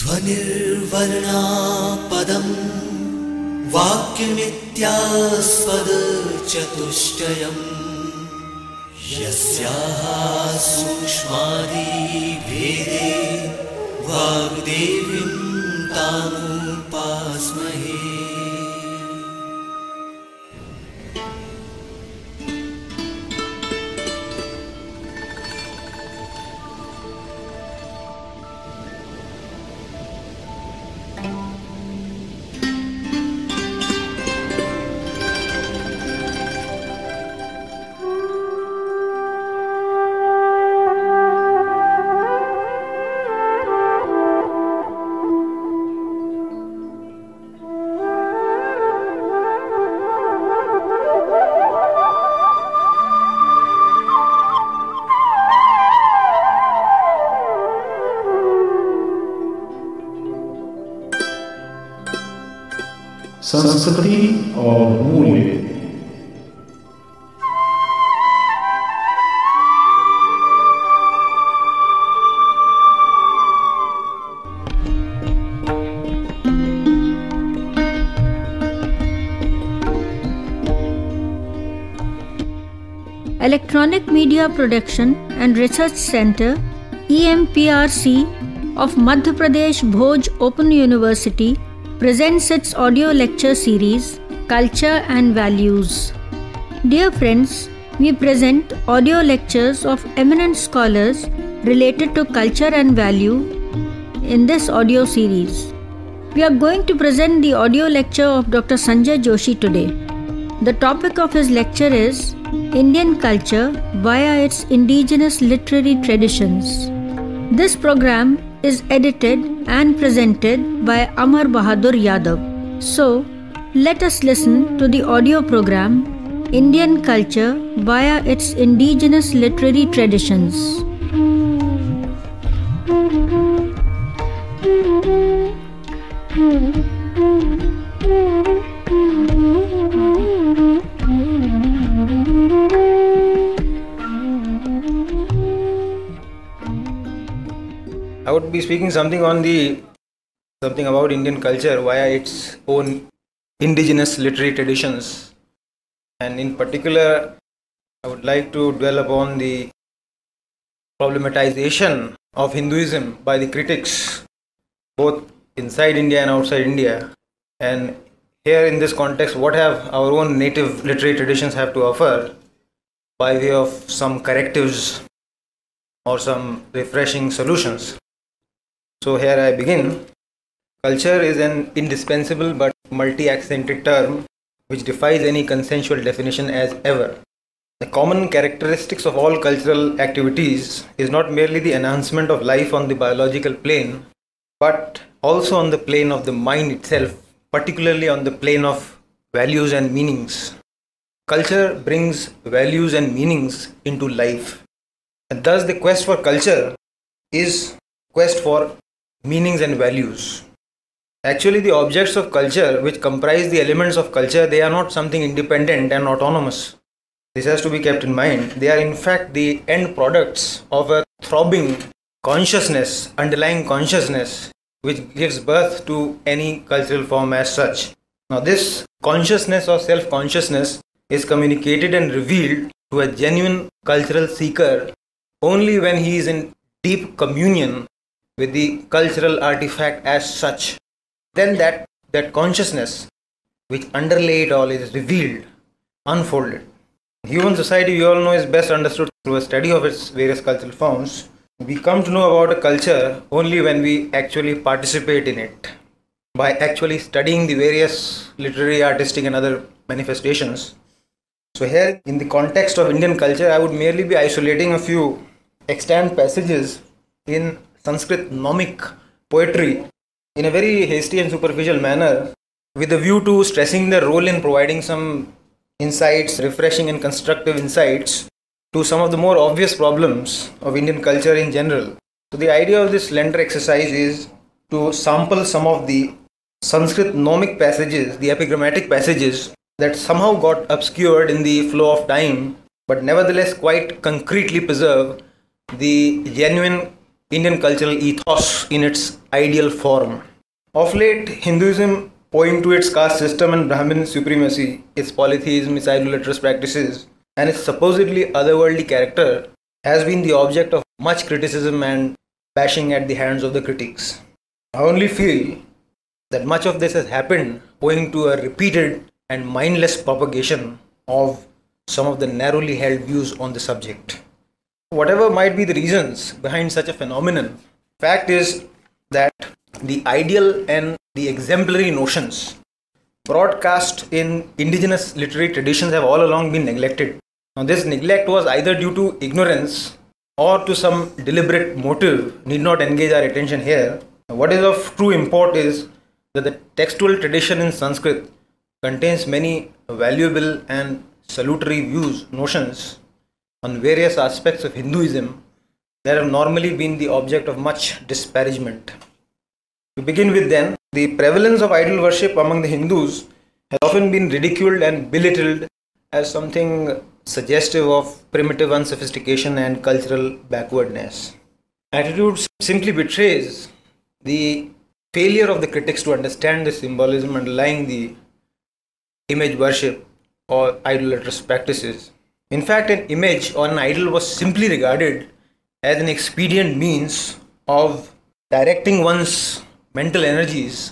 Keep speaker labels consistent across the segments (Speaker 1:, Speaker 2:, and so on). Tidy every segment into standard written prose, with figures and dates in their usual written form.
Speaker 1: ध्वनिर्वर्णापदं वाक्यमित्यास्पदचतुष्टयम् यस्याः सूक्ष्मादिभेदे वाग्देवीं तामुपास्महे।
Speaker 2: संस्कृति और मूल्य।
Speaker 3: Electronic Media Production and Research Center EMPRC of Madhya Pradesh Bhoj Open University presents its audio lecture series Culture and Values. Dear friends, we present audio lectures of eminent scholars related to culture and value in this audio series. We are going to present the audio lecture of Dr. Sanjay Joshi today. The topic of his lecture is Indian Culture via its Indigenous Literary Traditions. This program is edited and presented by Amar Bahadur Yadav. So, let us listen to the audio program Indian Culture via its Indigenous Literary Traditions.
Speaker 4: I would be speaking something about Indian culture via its own indigenous literary traditions, and in particular I would like to dwell upon the problematization of Hinduism by the critics both inside India and outside India. And here in this context, what have our own native literary traditions have to offer by way of some correctives or some refreshing solutions. So here I begin. Culture is an indispensable but multi-accented term which defies any consensual definition as ever. The common characteristics of all cultural activities is not merely the enhancement of life on the biological plane, but also on the plane of the mind itself, particularly on the plane of values and meanings. Culture brings values and meanings into life. And thus the quest for culture is quest for meanings and values. Actually, the objects of culture which comprise the elements of culture, they are not something independent and autonomous. This has to be kept in mind. They are in fact the end products of a throbbing consciousness, underlying consciousness, which gives birth to any cultural form as such. Now this consciousness or self-consciousness is communicated and revealed to a genuine cultural seeker only when he is in deep communion with the cultural artifact as such. Then that consciousness which underlay it all is revealed, unfolded. Human society, we all know, is best understood through a study of its various cultural forms. We come to know about a culture only when we actually participate in it, by actually studying the various literary, artistic and other manifestations. So here, in the context of Indian culture, I would merely be isolating a few extant passages in Sanskrit gnomic poetry in a very hasty and superficial manner, with a view to stressing their role in providing some insights, refreshing and constructive insights to some of the more obvious problems of Indian culture in general. So the idea of this slender exercise is to sample some of the Sanskrit gnomic passages, the epigrammatic passages that somehow got obscured in the flow of time, but nevertheless quite concretely preserve the genuine Indian cultural ethos in its ideal form. Of late, Hinduism, owing to its caste system and Brahmin supremacy, its polytheism, its idolatrous practices, and its supposedly otherworldly character, has been the object of much criticism and bashing at the hands of the critics. I only feel that much of this has happened owing to a repeated and mindless propagation of some of the narrowly held views on the subject. Whatever might be the reasons behind such a phenomenon, fact is that the ideal and the exemplary notions broadcast in indigenous literary traditions have all along been neglected. Now, this neglect was either due to ignorance or to some deliberate motive, need not engage our attention here. What is of true import is that the textual tradition in Sanskrit contains many valuable and salutary views, notions on various aspects of Hinduism that have normally been the object of much disparagement. To begin with then, the prevalence of idol worship among the Hindus has often been ridiculed and belittled as something suggestive of primitive unsophistication and cultural backwardness. Attitude simply betrays the failure of the critics to understand the symbolism underlying the image worship or idolatrous practices. In fact, an image or an idol was simply regarded as an expedient means of directing one's mental energies.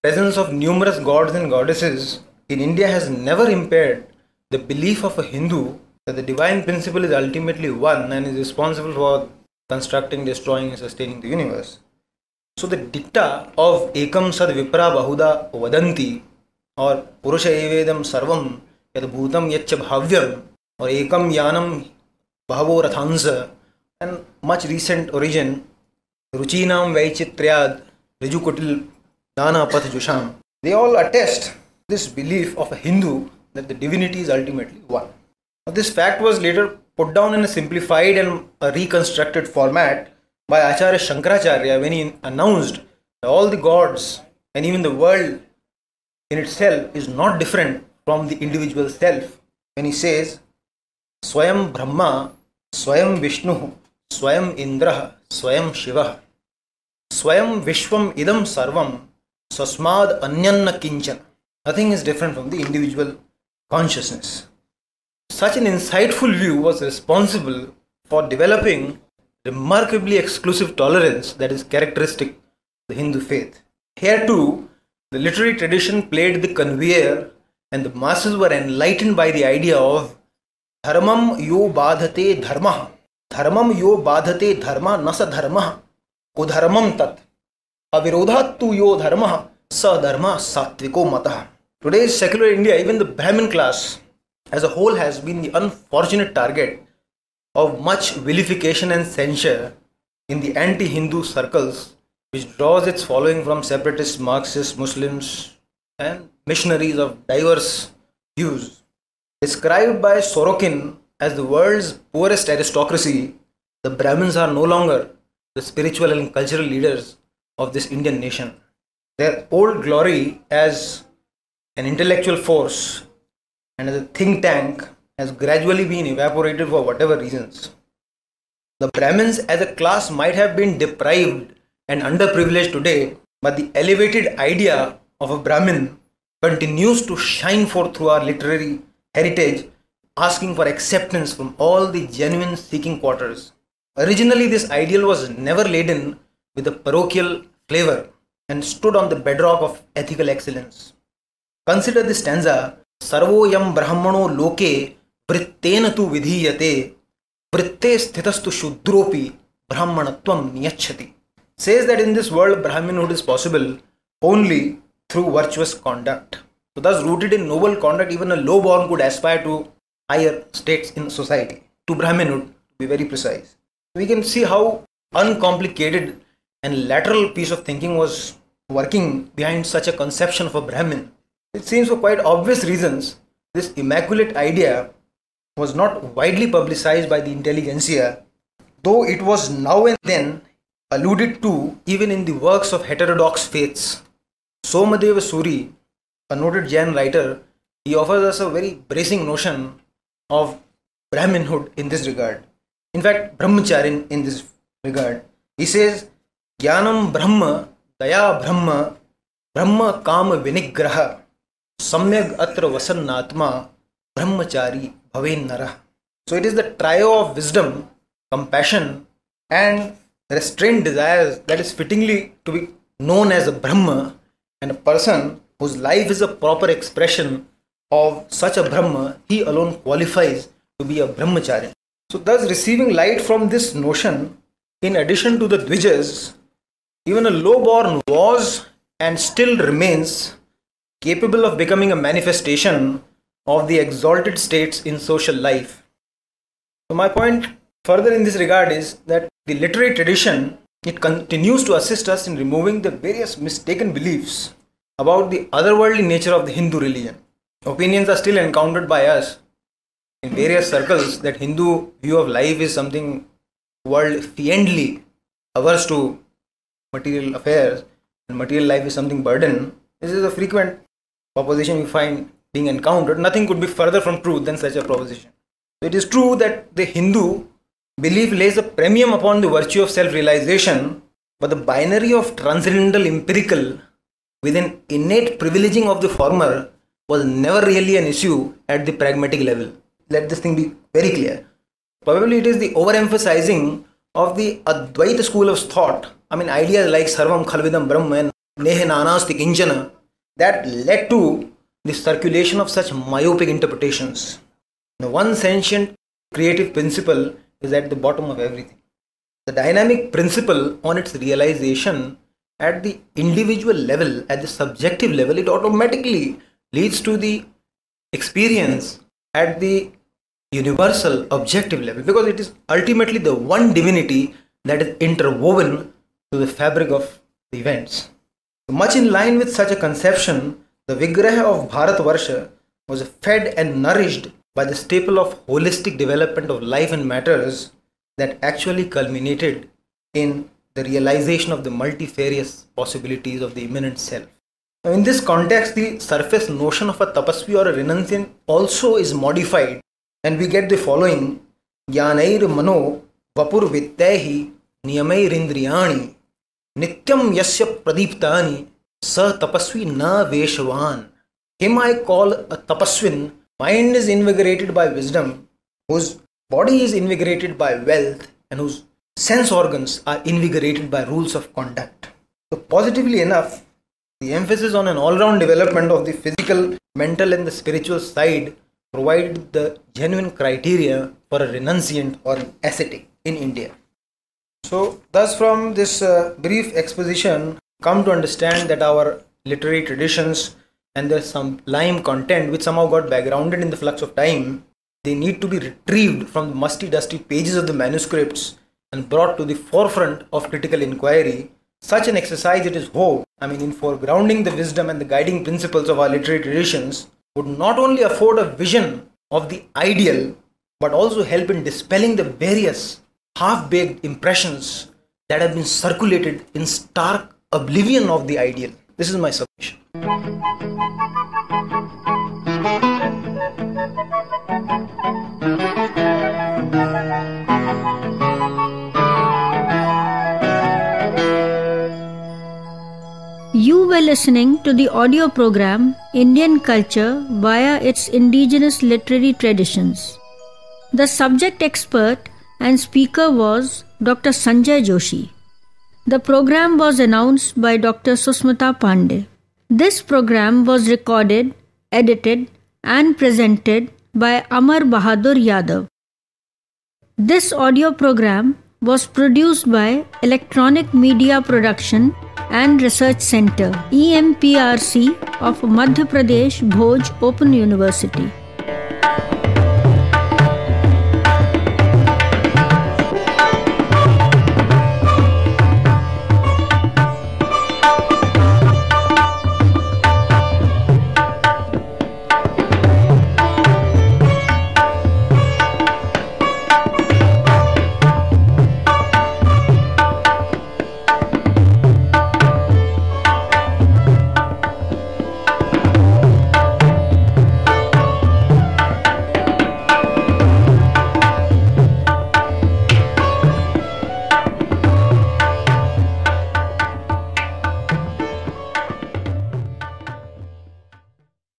Speaker 4: The presence of numerous gods and goddesses in India has never impaired the belief of a Hindu that the divine principle is ultimately one and is responsible for constructing, destroying, and sustaining the universe. So the dicta of Ekam Sad Vipra Bahuda Vadanti, or Purusha Evedam Sarvam Yad Bhutam Yaccha Bhavyam, or Ekam Yanam Bhavo Rathansa, and much recent origin Ruchinam Vaichitryad Rijukutil Dana Path Jusham. They all attest this belief of a Hindu that the divinity is ultimately one. Now, this fact was later put down in a simplified and a reconstructed format by Acharya Shankaracharya when he announced that all the gods and even the world in itself is not different from the individual self, when he says Swayam Brahma, Swayam Vishnu, Swayam Indra, Swayam Shiva, Swayam Vishwam Idam Sarvam, Swasmad Anyanna Kinchana. Nothing is different from the individual consciousness. Such an insightful view was responsible for developing remarkably exclusive tolerance that is characteristic of the Hindu faith. Here too, the literary tradition played the conveyor and the masses were enlightened by the idea of Dharmam yo badhate dharma, Dharmam yo badhate dharma nasa dharma, Udharmam tat, Avirodhat tu yo dharma, sa dharma satviko matah. Today's secular India, even the Brahmin class as a whole, has been the unfortunate target of much vilification and censure in the anti-Hindu circles, which draws its following from separatist Marxists, Muslims, and missionaries of diverse views. Described by Sorokin as the world's poorest aristocracy, the Brahmins are no longer the spiritual and cultural leaders of this Indian nation. Their old glory as an intellectual force and as a think tank has gradually been evaporated for whatever reasons. The Brahmins as a class might have been deprived and underprivileged today, but the elevated idea of a Brahmin continues to shine forth through our literary heritage, asking for acceptance from all the genuine seeking quarters. Originally, this ideal was never laden with a parochial flavor and stood on the bedrock of ethical excellence. Consider this stanza, Sarvoyam Brahmano Loke Vrittena tu Vidhiyate Vritte Sthitastu Shudropi Brahmanatvam Niyachati. Says that in this world, Brahminhood is possible only through virtuous conduct. So thus, rooted in noble conduct, even a lowborn could aspire to higher states in society, to Brahminhood, to be very precise. We can see how uncomplicated and lateral piece of thinking was working behind such a conception of a Brahmin. It seems for quite obvious reasons, this immaculate idea was not widely publicized by the intelligentsia, though it was now and then alluded to even in the works of heterodox faiths. Somadeva Suri, a noted Jain writer, he offers us a very bracing notion of Brahminhood in this regard. In fact, Brahmacharya in this regard. He says, Jnanam Brahma, Daya Brahma, Brahma Kama Vinigraha, Samyag Atra Vasannatma, Brahmachari Bhaven Nara. So it is the trio of wisdom, compassion, and restrained desires that is fittingly to be known as a Brahma, and a person whose life is a proper expression of such a Brahma, he alone qualifies to be a Brahmachari. So thus receiving light from this notion, in addition to the Dvijas, even a lowborn was and still remains capable of becoming a manifestation of the exalted states in social life. So my point further in this regard is that the literary tradition, it continues to assist us in removing the various mistaken beliefs about the otherworldly nature of the Hindu religion. Opinions are still encountered by us in various circles that Hindu view of life is something world-fiendly, averse to material affairs, and material life is something burden. This is a frequent proposition we find being encountered. Nothing could be further from truth than such a proposition. So it is true that the Hindu belief lays a premium upon the virtue of self-realization, but the binary of transcendental empirical with an innate privileging of the former was never really an issue at the pragmatic level. Let this thing be very clear. Probably it is the overemphasizing of the Advaita school of thought, ideas like Sarvam Khalvidam Brahma and Nehe Nanasti Kinchana, that led to the circulation of such myopic interpretations. The one sentient creative principle is at the bottom of everything. The dynamic principle on its realization at the individual level, at the subjective level, it automatically leads to the experience at the universal objective level, because it is ultimately the one divinity that is interwoven to the fabric of the events. Much in line with such a conception, the Vigraha of Bharatvarsha was fed and nourished by the staple of holistic development of life and matters that actually culminated in the realization of the multifarious possibilities of the immanent self. Now, in this context, the surface notion of a tapasvi or a renunciant also is modified, and we get the following: Jnanair mano vapur vittaihi niyamairindriyani nityam yasya pradiptani sa tapasvi na veshavan. Him I call a tapaswin. Mind is invigorated by wisdom, whose body is invigorated by wealth, and whose sense organs are invigorated by rules of conduct. So positively enough, the emphasis on an all-round development of the physical, mental and the spiritual side provided the genuine criteria for a renunciant or an ascetic in India. So thus from this brief exposition, come to understand that our literary traditions and their sublime content, which somehow got backgrounded in the flux of time, they need to be retrieved from the musty dusty pages of the manuscripts and brought to the forefront of critical inquiry. Such an exercise, it is hoped, in foregrounding the wisdom and the guiding principles of our literary traditions, would not only afford a vision of the ideal, but also help in dispelling the various half-baked impressions that have been circulated in stark oblivion of the ideal. This is my submission.
Speaker 3: You were listening to the audio program Indian Culture via its indigenous literary traditions. The subject expert and speaker was Dr. Sanjay Joshi. The program was announced by Dr. Susmita Pandey. This program was recorded, edited and presented by Amar Bahadur Yadav. This audio program was produced by Electronic Media Production and Research Center, EMPRC of Madhya Pradesh, Bhoj Open University.